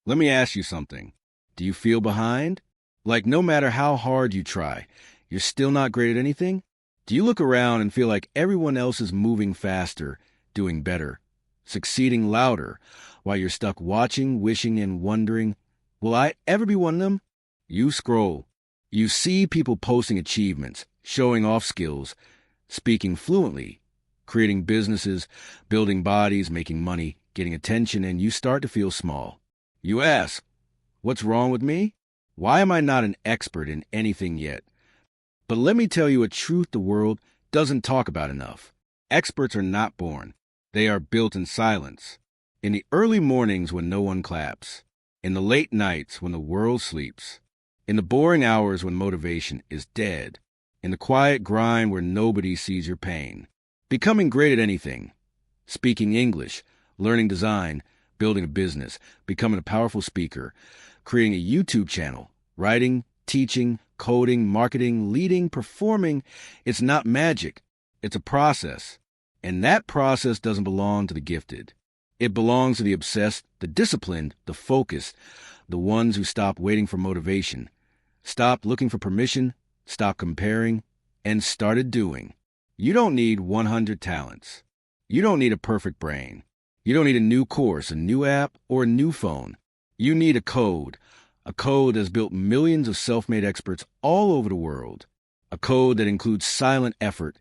Let me ask you something. Do you feel behind? Like no matter how hard you try, you're still not great at anything? Do you look around and feel like everyone else is moving faster, doing better, succeeding louder, while you're stuck watching, wishing, and wondering, will I ever be one of them? You scroll. You see people posting achievements, showing off skills, speaking fluently, creating businesses, building bodies, making money, getting attention, and you start to feel small. You ask, what's wrong with me? Why am I not an expert in anything yet? But let me tell you a truth the world doesn't talk about enough. Experts are not born. They are built in silence. In the early mornings when no one claps. In the late nights when the world sleeps. In the boring hours when motivation is dead. In the quiet grind where nobody sees your pain. Becoming great at anything. Speaking English, learning design, building a business, becoming a powerful speaker, creating a YouTube channel, writing, teaching, coding, marketing, leading, performing. It's not magic. It's a process. And that process doesn't belong to the gifted. It belongs to the obsessed, the disciplined, the focused, the ones who stop waiting for motivation, stopped looking for permission, stopped comparing, and started doing. You don't need 100 talents. You don't need a perfect brain. You don't need a new course, a new app, or a new phone. You need a code that's built millions of self-made experts all over the world. A code that includes silent effort,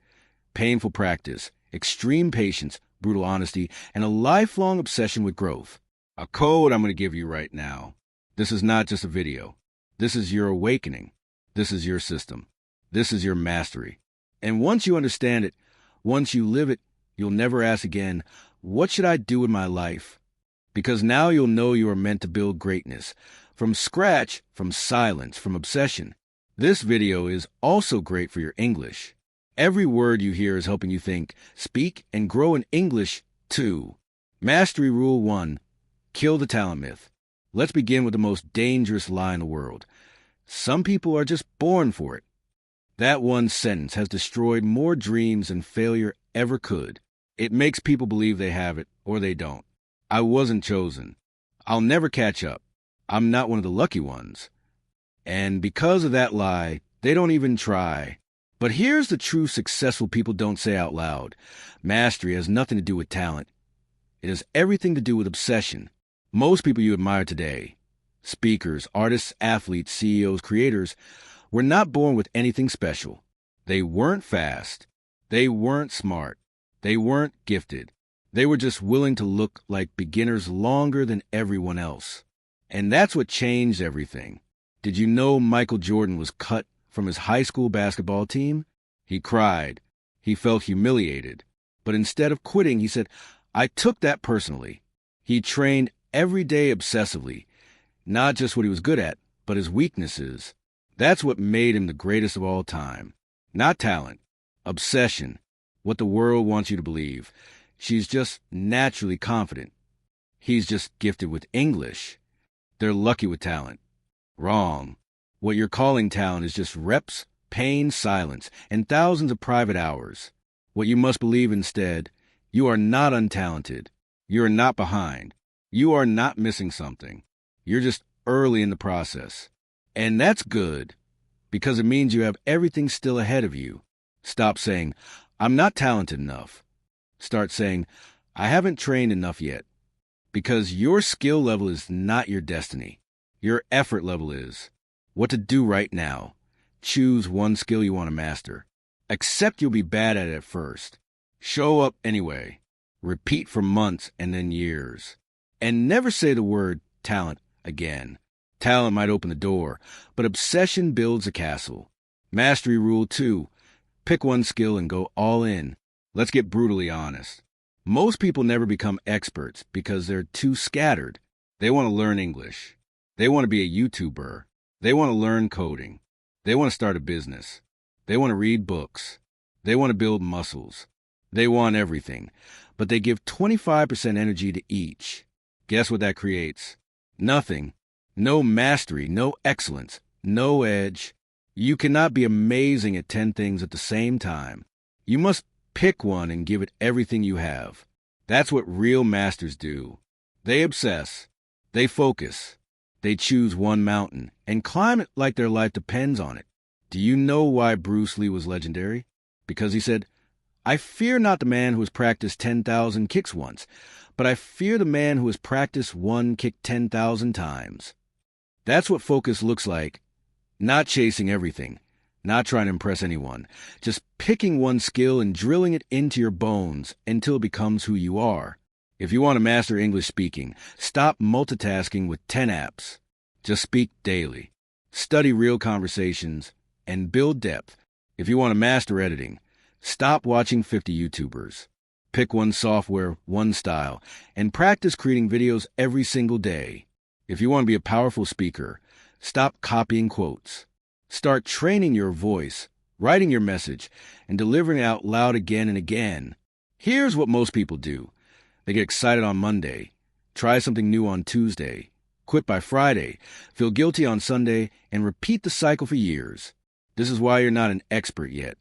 painful practice, extreme patience, brutal honesty, and a lifelong obsession with growth. A code I'm going to give you right now. This is not just a video. This is your awakening. This is your system. This is your mastery. And once you understand it, once you live it, you'll never ask again, what should I do with my life? Because now you'll know you are meant to build greatness. From scratch, from silence, from obsession. This video is also great for your English. Every word you hear is helping you think, speak, and grow in English, too. Mastery Rule 1. Kill the talent myth. Let's begin with the most dangerous lie in the world. Some people are just born for it. That one sentence has destroyed more dreams than failure ever could. It makes people believe they have it, or they don't. I wasn't chosen. I'll never catch up. I'm not one of the lucky ones. And because of that lie, they don't even try. But here's the truth successful people don't say out loud. Mastery has nothing to do with talent. It has everything to do with obsession. Most people you admire today, speakers, artists, athletes, CEOs, creators, were not born with anything special. They weren't fast. They weren't smart. They weren't gifted. They were just willing to look like beginners longer than everyone else. And that's what changed everything. Did you know Michael Jordan was cut from his high school basketball team? He cried. He felt humiliated. But instead of quitting, he said, I took that personally. He trained every day obsessively, not just what he was good at, but his weaknesses. That's what made him the greatest of all time. Not talent, obsession, what the world wants you to believe. She's just naturally confident. He's just gifted with English. They're lucky with talent. Wrong. What you're calling talent is just reps, pain, silence, and thousands of private hours. What you must believe instead, you are not untalented. You are not behind. You are not missing something. You're just early in the process. And that's good, because it means you have everything still ahead of you. Stop saying, I'm not talented enough. Start saying, I haven't trained enough yet. Because your skill level is not your destiny. Your effort level is. What to do right now. Choose one skill you want to master. Accept you'll be bad at it at first. Show up anyway. Repeat for months and then years. And never say the word talent again. Talent might open the door, but obsession builds a castle. Mastery Rule 2. Pick one skill and go all in. Let's get brutally honest. Most people never become experts because they're too scattered. They want to learn English. They want to be a YouTuber. They want to learn coding. They want to start a business. They want to read books. They want to build muscles. They want everything, but they give 25% energy to each. Guess what that creates? Nothing. No mastery, no excellence, no edge. You cannot be amazing at 10 things at the same time. You must pick one and give it everything you have. That's what real masters do. They obsess. They focus. They choose one mountain and climb it like their life depends on it. Do you know why Bruce Lee was legendary? Because he said, "I fear not the man who has practiced 10,000 kicks once, but I fear the man who has practiced one kick 10,000 times." That's what focus looks like. Not chasing everything, not trying to impress anyone, just picking one skill and drilling it into your bones until it becomes who you are. If you want to master English speaking, stop multitasking with 10 apps. Just speak daily. Study real conversations and build depth. If you want to master editing, stop watching 50 YouTubers. Pick one software, one style, and practice creating videos every single day. If you want to be a powerful speaker, stop copying quotes. Start training your voice, writing your message, and delivering it out loud again and again. Here's what most people do. They get excited on Monday, try something new on Tuesday, quit by Friday, feel guilty on Sunday, and repeat the cycle for years. This is why you're not an expert yet.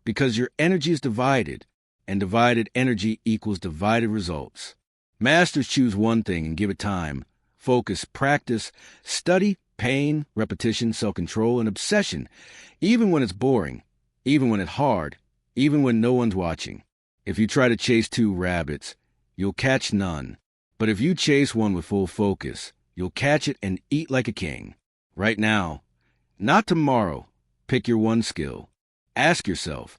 Because your energy is divided, and divided energy equals divided results. Masters choose one thing and give it time. Focus, practice, study, pain, repetition, self-control, and obsession, even when it's boring, even when it's hard, even when no one's watching. If you try to chase two rabbits, you'll catch none. But if you chase one with full focus, you'll catch it and eat like a king. Right now, not tomorrow, pick your one skill. Ask yourself,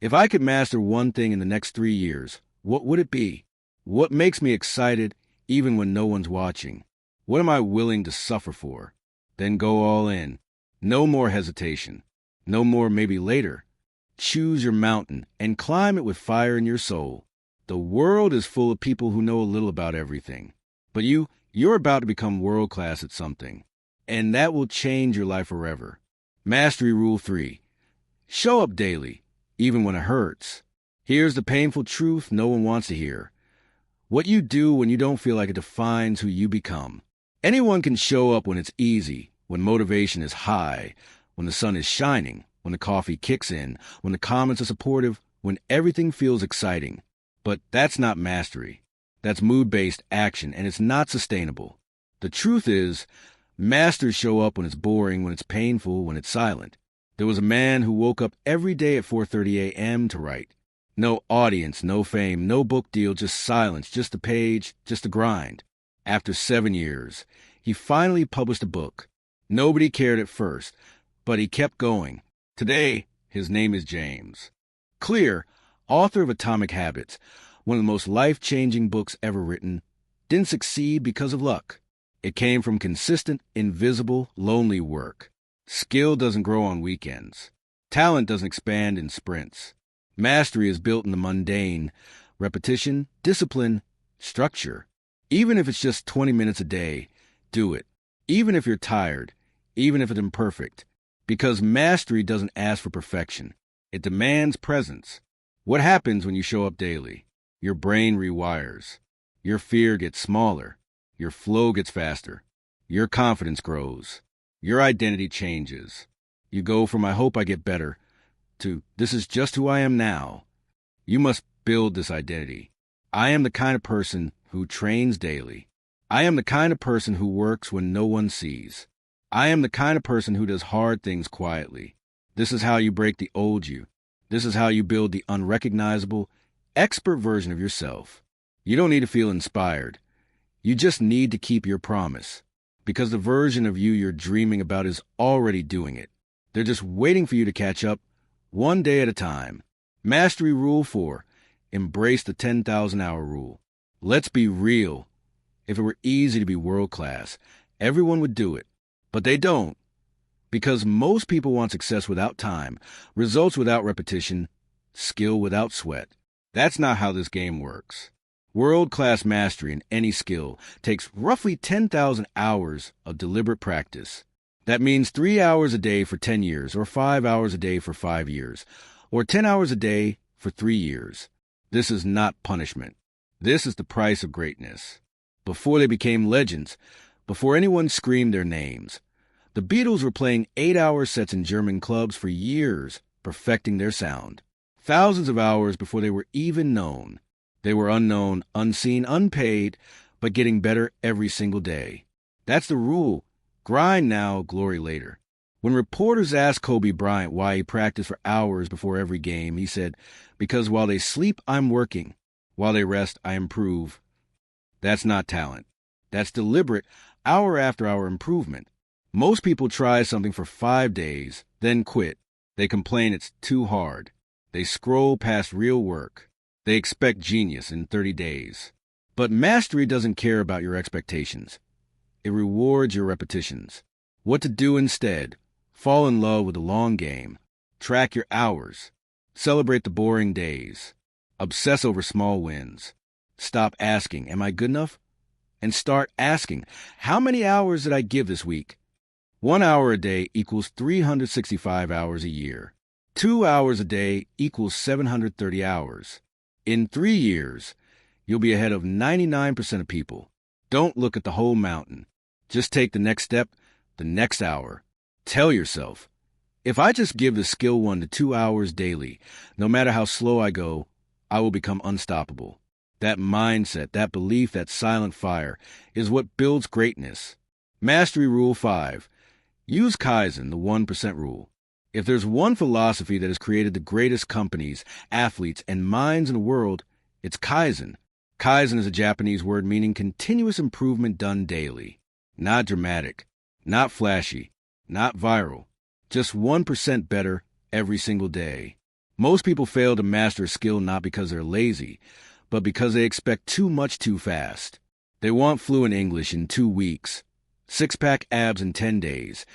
if I could master one thing in the next 3 years, what would it be? What makes me excited even when no one's watching? What am I willing to suffer for? Then go all in. No more hesitation. No more maybe later. Choose your mountain and climb it with fire in your soul. The world is full of people who know a little about everything. But you're about to become world-class at something. And that will change your life forever. Mastery Rule 3. Show up daily, even when it hurts. Here's the painful truth no one wants to hear. What you do when you don't feel like it defines who you become. Anyone can show up when it's easy, when motivation is high, when the sun is shining, when the coffee kicks in, when the comments are supportive, when everything feels exciting. But that's not mastery. That's mood-based action, and it's not sustainable. The truth is, masters show up when it's boring, when it's painful, when it's silent. There was a man who woke up every day at 4:30 a.m. to write. No audience, no fame, no book deal, just silence, just a page, just a grind. After 7 years, he finally published a book. Nobody cared at first, but he kept going. Today, his name is James Clear, author of Atomic Habits, one of the most life-changing books ever written, didn't succeed because of luck. It came from consistent, invisible, lonely work. Skill doesn't grow on weekends. Talent doesn't expand in sprints. Mastery is built in the mundane, repetition, discipline, structure. Even if it's just 20 minutes a day, do it. Even if you're tired, even if it's imperfect. Because mastery doesn't ask for perfection. It demands presence. What happens when you show up daily? Your brain rewires. Your fear gets smaller. Your flow gets faster. Your confidence grows. Your identity changes. You go from "I hope I get better" to "this is just who I am now." You must build this identity. I am the kind of person who trains daily. I am the kind of person who works when no one sees. I am the kind of person who does hard things quietly. This is how you break the old you. This is how you build the unrecognizable, expert version of yourself. You don't need to feel inspired. You just need to keep your promise. Because the version of you you're dreaming about is already doing it. They're just waiting for you to catch up, one day at a time. Mastery Rule 4. Embrace the 10,000-hour rule. Let's be real. If it were easy to be world-class, everyone would do it. But they don't. Because most people want success without time, results without repetition, skill without sweat. That's not how this game works. World-class mastery in any skill takes roughly 10,000 hours of deliberate practice. That means 3 hours a day for 10 years, or 5 hours a day for 5 years, or 10 hours a day for 3 years. This is not punishment. This is the price of greatness. Before they became legends, before anyone screamed their names, the Beatles were playing 8-hour sets in German clubs for years, perfecting their sound. Thousands of hours before they were even known. They were unknown, unseen, unpaid, but getting better every single day. That's the rule. Grind now, glory later. When reporters asked Kobe Bryant why he practiced for hours before every game, he said, "Because while they sleep, I'm working. While they rest, I improve." That's not talent. That's deliberate, hour after hour improvement. Most people try something for 5 days, then quit. They complain it's too hard. They scroll past real work. They expect genius in 30 days. But mastery doesn't care about your expectations. It rewards your repetitions. What to do instead? Fall in love with the long game. Track your hours. Celebrate the boring days. Obsess over small wins. Stop asking, "Am I good enough?" And start asking, "How many hours did I give this week?" 1 hour a day equals 365 hours a year. 2 hours a day equals 730 hours. In 3 years, you'll be ahead of 99% of people. Don't look at the whole mountain. Just take the next step, the next hour. Tell yourself, if I just give the skill 1 to 2 hours daily, no matter how slow I go, I will become unstoppable. That mindset, that belief, that silent fire is what builds greatness. Mastery Rule 5. Use Kaizen, the 1% rule. If there's one philosophy that has created the greatest companies, athletes, and minds in the world, it's Kaizen. Kaizen is a Japanese word meaning continuous improvement done daily. Not dramatic, not flashy, not viral. Just 1% better every single day. Most people fail to master a skill not because they're lazy, but because they expect too much too fast. They want fluent English in 2 weeks, six-pack abs in 10 days,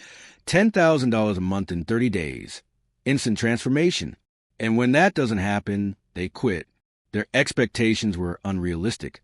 $10,000 a month in 30 days, instant transformation. And when that doesn't happen, they quit. Their expectations were unrealistic,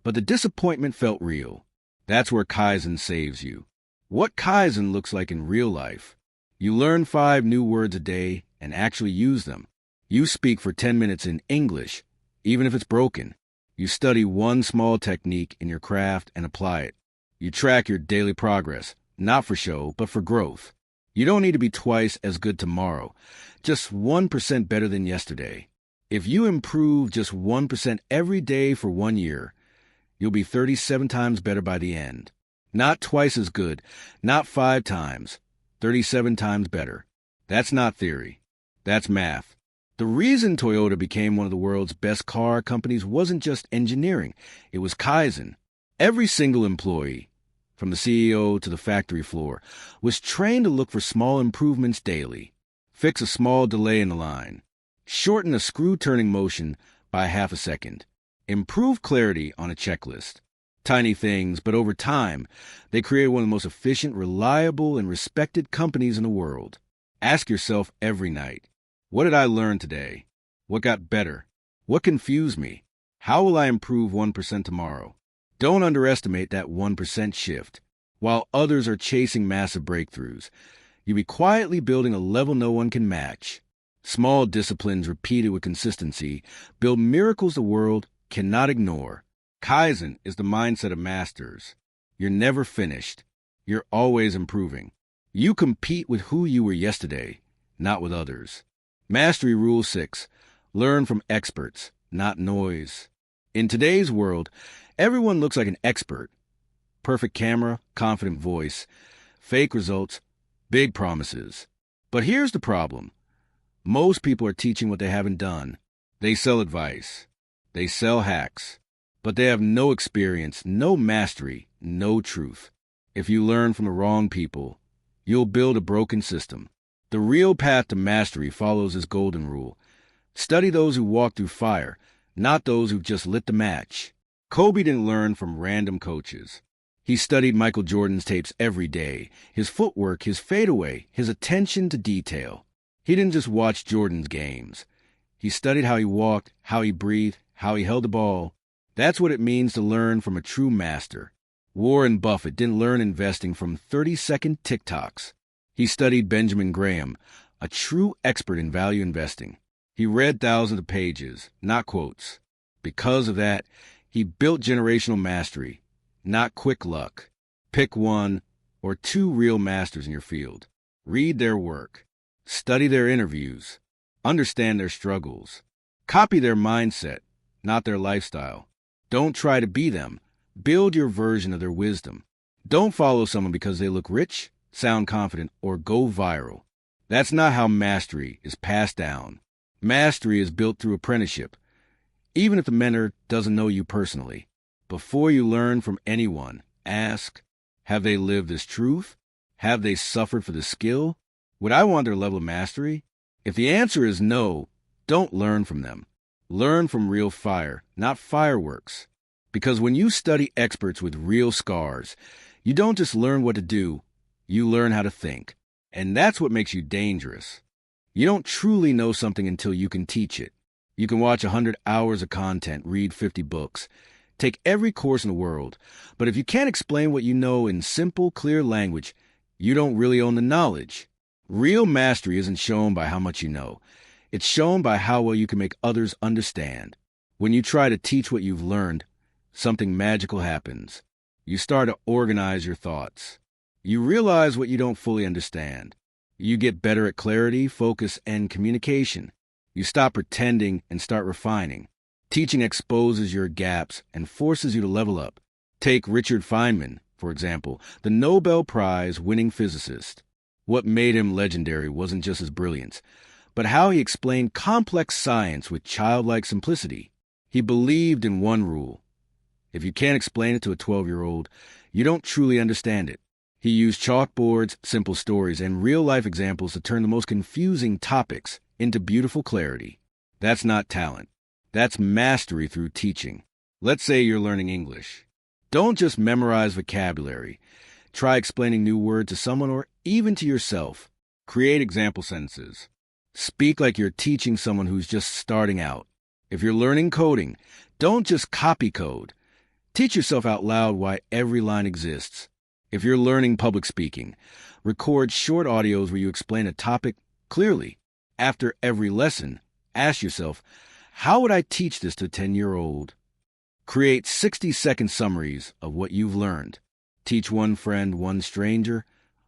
but the disappointment felt real. That's where Kaizen saves you. What Kaizen looks like in real life. You learn 5 new words a day and actually use them. You speak for 10 minutes in English, even if it's broken. You study one small technique in your craft and apply it. You track your daily progress, not for show, but for growth. You don't need to be twice as good tomorrow, just 1% better than yesterday. If you improve just 1% every day for 1 year, you'll be 37 times better by the end. Not twice as good, not 5 times, 37 times better. That's not theory. That's math. The reason Toyota became one of the world's best car companies wasn't just engineering. It was Kaizen. Every single employee, from the CEO to the factory floor, was trained to look for small improvements daily. Fix a small delay in the line. Shorten a screw-turning motion by half a second. Improve clarity on a checklist. Tiny things, but over time, they created one of the most efficient, reliable, and respected companies in the world. Ask yourself every night, what did I learn today? What got better? What confused me? How will I improve 1% tomorrow? Don't underestimate that 1% shift. While others are chasing massive breakthroughs, you'll be quietly building a level no one can match. Small disciplines repeated with consistency build miracles the world cannot ignore. Kaizen is the mindset of masters. You're never finished. You're always improving. You compete with who you were yesterday, not with others. Mastery Rule 6. Learn from experts, not noise. In today's world, everyone looks like an expert. Perfect camera, confident voice, fake results, big promises. But here's the problem. Most people are teaching what they haven't done. They sell advice. They sell hacks. But they have no experience, no mastery, no truth. If you learn from the wrong people, you'll build a broken system. The real path to mastery follows this golden rule. Study those who walk through fire, not those who've just lit the match. Kobe didn't learn from random coaches. He studied Michael Jordan's tapes every day, his footwork, his fadeaway, his attention to detail. He didn't just watch Jordan's games. He studied how he walked, how he breathed, how he held the ball. That's what it means to learn from a true master. Warren Buffett didn't learn investing from 30-second TikToks. He studied Benjamin Graham, a true expert in value investing. He read thousands of pages, not quotes. Because of that, he built generational mastery, not quick luck. Pick 1 or 2 real masters in your field. Read their work. Study their interviews. Understand their struggles. Copy their mindset, not their lifestyle. Don't try to be them. Build your version of their wisdom. Don't follow someone because they look rich, sound confident, or go viral. That's not how mastery is passed down. Mastery is built through apprenticeship. Even if the mentor doesn't know you personally, before you learn from anyone, ask, have they lived this truth? Have they suffered for the skill? Would I want their level of mastery? If the answer is no, don't learn from them. Learn from real fire, not fireworks. Because when you study experts with real scars, you don't just learn what to do, you learn how to think. And that's what makes you dangerous. You don't truly know something until you can teach it. You can watch 100 hours of content, read 50 books, take every course in the world, but if you can't explain what you know in simple, clear language, you don't really own the knowledge. Real mastery isn't shown by how much you know. It's shown by how well you can make others understand. When you try to teach what you've learned, something magical happens. You start to organize your thoughts. You realize what you don't fully understand. You get better at clarity, focus, and communication. You stop pretending and start refining. Teaching exposes your gaps and forces you to level up. Take Richard Feynman, for example, the Nobel Prize-winning physicist. What made him legendary wasn't just his brilliance, but how he explained complex science with childlike simplicity. He believed in one rule. If you can't explain it to a 12-year-old, you don't truly understand it. He used chalkboards, simple stories, and real-life examples to turn the most confusing topics into beautiful clarity. That's not talent. That's mastery through teaching. Let's say you're learning English. Don't just memorize vocabulary. Try explaining new words to someone or even to yourself. Create example sentences. Speak like you're teaching someone who's just starting out. If you're learning coding, don't just copy code. Teach yourself out loud why every line exists. If you're learning public speaking, record short audios where you explain a topic clearly. After every lesson, ask yourself, how would I teach this to a 10-year-old? Create 60-second summaries of what you've learned. Teach one friend, one stranger,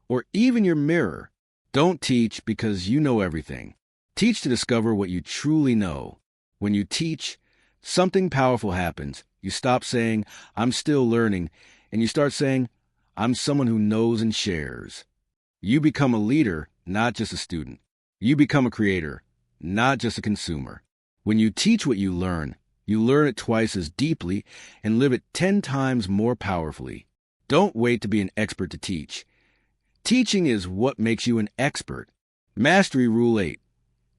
or even your mirror. Don't teach because you know everything. Teach to discover what you truly know. When you teach, something powerful happens. You stop saying, I'm still learning, and you start saying, I'm someone who knows and shares. You become a leader, not just a student. You become a creator, not just a consumer. When you teach what you learn it twice as deeply and live it 10 times more powerfully. Don't wait to be an expert to teach. Teaching is what makes you an expert. Mastery Rule 8.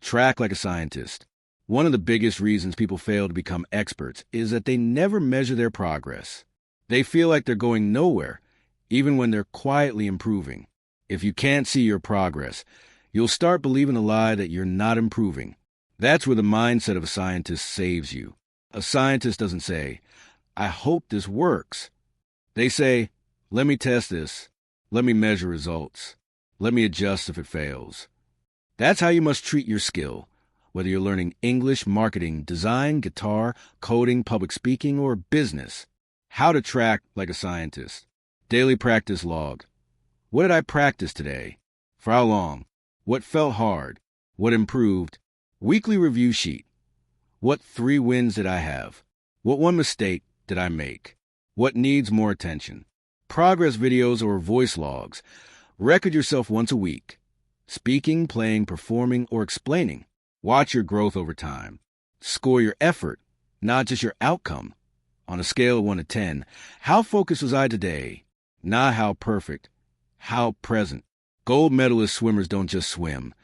Track like a scientist. One of the biggest reasons people fail to become experts is that they never measure their progress. They feel like they're going nowhere, even when they're quietly improving. If you can't see your progress, you'll start believing the lie that you're not improving. That's where the mindset of a scientist saves you. A scientist doesn't say, I hope this works. They say, let me test this. Let me measure results. Let me adjust if it fails. That's how you must treat your skill, whether you're learning English, marketing, design, guitar, coding, public speaking, or business. How to track like a scientist. Daily practice log. What did I practice today? For how long? What felt hard? What improved? Weekly review sheet. What 3 wins did I have? What 1 mistake did I make? What needs more attention? Progress videos or voice logs. Record yourself once a week. Speaking, playing, performing, or explaining. Watch your growth over time. Score your effort, not just your outcome. On a scale of 1 to 10, how focused was I today? Not how perfect, how present. Gold medalist swimmers don't just swim.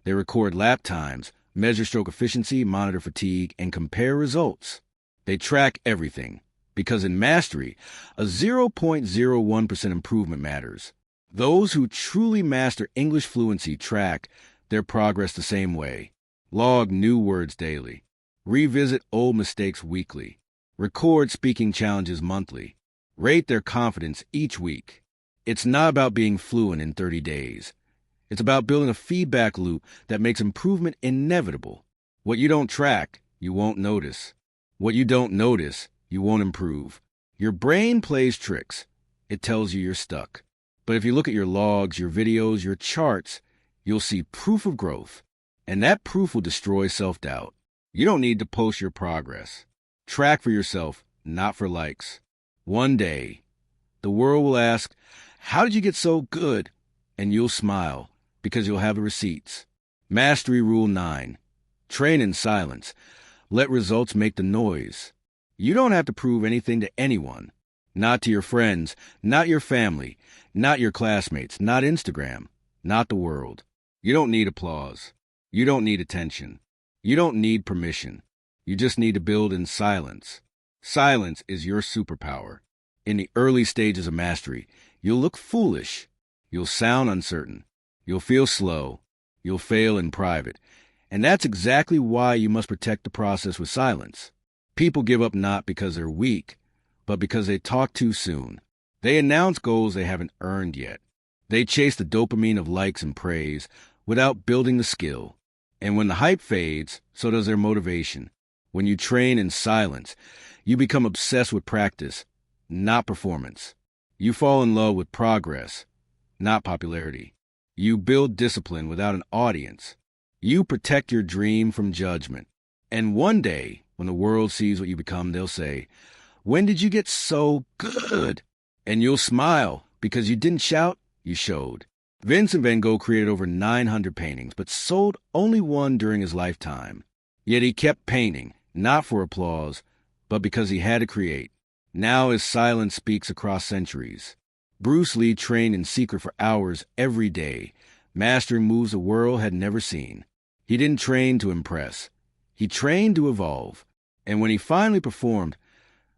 They record lap times, measure stroke efficiency, monitor fatigue, and compare results. They track everything, because in mastery, a 0.01% improvement matters. Those who truly master English fluency track their progress the same way. Log new words daily. Revisit old mistakes weekly. Record speaking challenges monthly. Rate their confidence each week. It's not about being fluent in 30 days. It's about building a feedback loop that makes improvement inevitable. What you don't track, you won't notice. What you don't notice, you won't improve. Your brain plays tricks. It tells you you're stuck. But if you look at your logs, your videos, your charts, you'll see proof of growth. And that proof will destroy self-doubt. You don't need to post your progress. Track for yourself, not for likes. One day, the world will ask, "How did you get so good?" And you'll smile, because you'll have the receipts. Mastery Rule 9. Train in silence. Let results make the noise. You don't have to prove anything to anyone. Not to your friends, not your family, not your classmates, not Instagram, not the world. You don't need applause. You don't need attention. You don't need permission. You just need to build in silence. Silence is your superpower. In the early stages of mastery, you'll look foolish. You'll sound uncertain. You'll feel slow. You'll fail in private. And that's exactly why you must protect the process with silence. People give up not because they're weak, but because they talk too soon. They announce goals they haven't earned yet. They chase the dopamine of likes and praise without building the skill. And when the hype fades, so does their motivation. When you train in silence, you become obsessed with practice, not performance. You fall in love with progress, not popularity. You build discipline without an audience. You protect your dream from judgment. And one day, when the world sees what you become, they'll say, "When did you get so good?" And you'll smile, because you didn't shout, you showed. Vincent van Gogh created over 900 paintings, but sold only one during his lifetime. Yet he kept painting, not for applause, but because he had to create. Now his silence speaks across centuries. Bruce Lee trained in secret for hours every day, mastering moves the world had never seen. He didn't train to impress. He trained to evolve. And when he finally performed,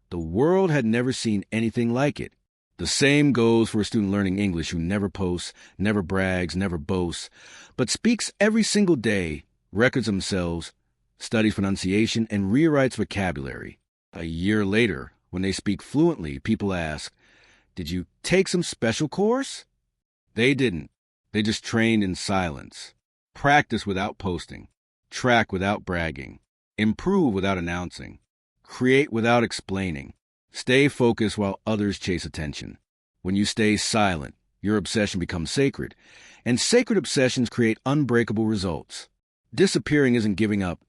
the world had never seen anything like it. The same goes for a student learning English who never posts, never brags, never boasts, but speaks every single day, records themselves, studies pronunciation, and rewrites vocabulary. A year later, when they speak fluently, people ask, "Did you take some special course?" They didn't. They just trained in silence. Practice without posting. Track without bragging. Improve without announcing. Create without explaining. Stay focused while others chase attention. When you stay silent, your obsession becomes sacred, and sacred obsessions create unbreakable results. Disappearing isn't giving up.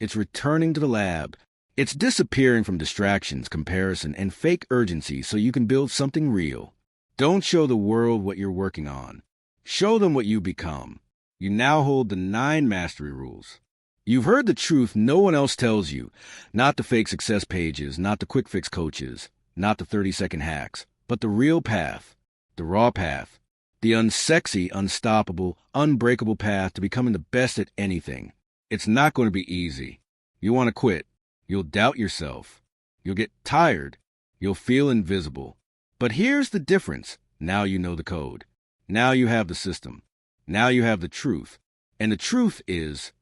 It's returning to the lab. It's disappearing from distractions, comparison, and fake urgency so you can build something real. Don't show the world what you're working on. Show them what you become. You now hold the 9 mastery rules. You've heard the truth no one else tells you, not the fake success pages, not the quick fix coaches, not the 30-second hacks, but the real path, the raw path, the unsexy, unstoppable, unbreakable path to becoming the best at anything. It's not going to be easy. You want to quit. You'll doubt yourself. You'll get tired. You'll feel invisible. But here's the difference. Now you know the code. Now you have the system. Now you have the truth. And the truth is,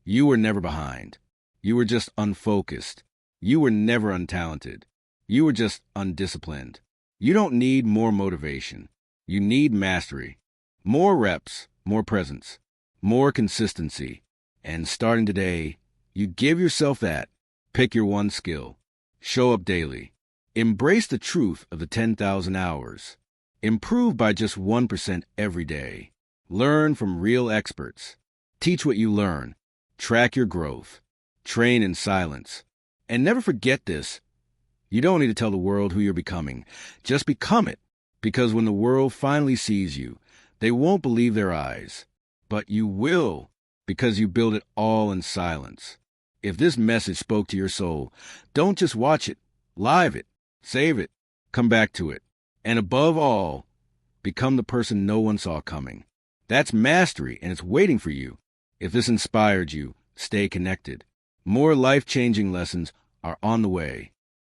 you were never behind. You were just unfocused. You were never untalented. You were just undisciplined. You don't need more motivation. You need mastery. More reps, more presence, more consistency. And starting today, you give yourself that. Pick your one skill. Show up daily. Embrace the truth of the 10,000 hours. Improve by just 1% every day. Learn from real experts. Teach what you learn. Track your growth. Train in silence. And never forget this. You don't need to tell the world who you're becoming. Just become it. Because when the world finally sees you, they won't believe their eyes. But you will, because you build it all in silence. If this message spoke to your soul, don't just watch it. Live it. Save it. Come back to it. And above all, become the person no one saw coming. That's mastery, and it's waiting for you. If this inspired you, stay connected. More life-changing lessons are on the way.